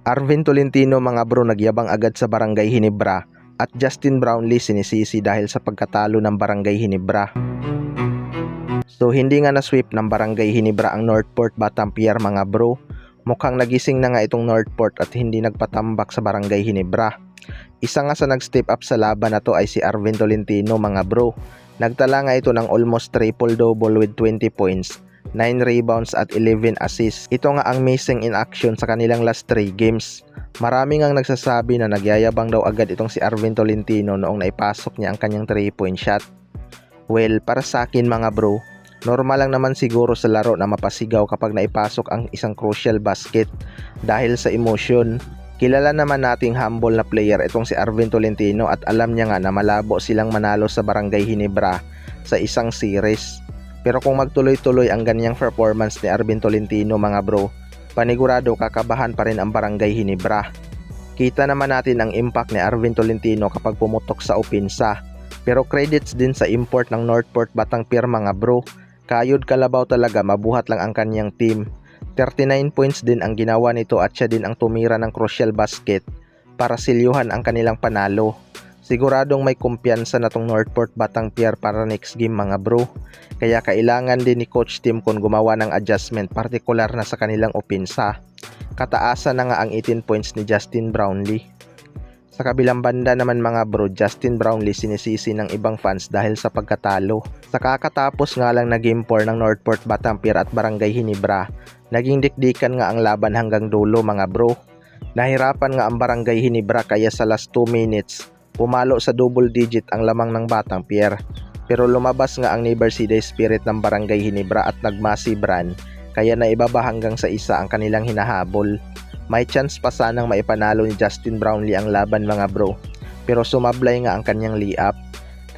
Arvin Tolentino mga bro nagyabang agad sa Barangay Hinebra at Justin Brownlee sinisisi dahil sa pagkatalo ng Barangay Hinebra. So hindi nga na-sweep ng Barangay Hinebra ang Northport Batampier mga bro. Mukhang nagising na nga itong Northport at hindi nagpatambak sa Barangay Hinebra. Isa nga sa nag-step up sa laban na to ay si Arvin Tolentino mga bro. Nagtala nga ito ng almost triple-double with 20 points, 9 rebounds at 11 assists. Ito nga ang missing in action sa kanilang last 3 games. Marami ngang nagsasabi na nagyayabang daw agad itong si Arvin Tolentino noong naipasok niya ang kanyang 3-point shot. Well, para sa akin mga bro, normal lang naman siguro sa laro na mapasigaw kapag naipasok ang isang crucial basket dahil sa emotion. Kilala naman nating humble na player itong si Arvin Tolentino at alam niya nga na malabo silang manalo sa Barangay Hinebra sa isang series. Pero kung magtuloy-tuloy ang ganyang performance ni Arvin Tolentino mga bro, panigurado kakabahan pa rin ang Barangay Hinebra. Kita naman natin ang impact ni Arvin Tolentino kapag pumutok sa opensa. Pero credits din sa import ng Northport Batampier mga bro. Kayod kalabaw talaga, mabuhat lang ang kanyang team. 39 points din ang ginawa nito at siya din ang tumira ng crucial basket para silyuhan ang kanilang panalo. Siguradong may kumpiyansa na tong Northport Batampier para next game mga bro. Kaya kailangan din ni Coach Tim kung gumawa ng adjustment partikular na sa kanilang opensa. Kataasan na nga ang 18 points ni Justin Brownlee. Sa kabilang banda naman mga bro, Justin Brownlee sinisisi ng ibang fans dahil sa pagkatalo. Sa kakatapos nga lang na game 4 ng Northport Batampier at Barangay Hinebra, naging dikdikan nga ang laban hanggang dulo mga bro. Nahirapan nga ang Barangay Hinebra kaya sa last 2 minutes, pumalo sa double digit ang lamang ng Batampier. Pero lumabas nga ang Never Say Die spirit ng Barangay Hinebra at nagmassive run, kaya naibaba hanggang sa isa ang kanilang hinahabol. May chance pa sanang maipanalo ni Justin Brownlee ang laban mga bro, pero sumablay nga ang kanyang layup.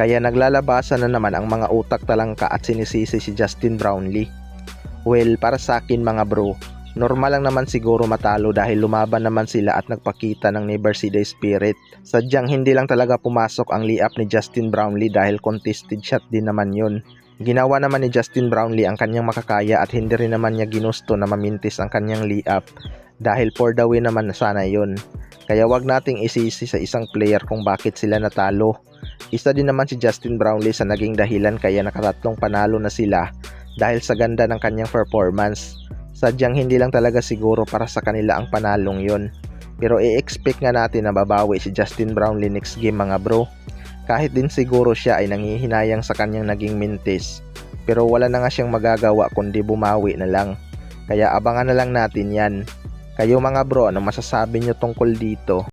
Kaya naglalabasan na naman ang mga utak talangka at sinisisi si Justin Brownlee. Well, para sa akin mga bro, normal lang naman siguro matalo dahil lumaban naman sila at nagpakita ng Never Say Die spirit. Sadyang hindi lang talaga pumasok ang layup ni Justin Brownlee dahil contested shot din naman yun. Ginawa naman ni Justin Brownlee ang kanyang makakaya at hindi rin naman niya ginusto na mamintis ang kanyang layup dahil for the win naman sana yun. Kaya wag nating isisi sa isang player kung bakit sila natalo. Isa din naman si Justin Brownlee sa naging dahilan kaya nakatatlong panalo na sila dahil sa ganda ng kanyang performance. Sadyang hindi lang talaga siguro para sa kanila ang panalong yun. Pero i-expect nga natin na babawi si Justin Brownlee next game mga bro. Kahit din siguro siya ay nanghihinayang sa kanyang naging mintis. Pero wala na nga siyang magagawa kundi bumawi na lang. Kaya abangan na lang natin yan. Kayo mga bro, ano masasabi nyo tungkol dito?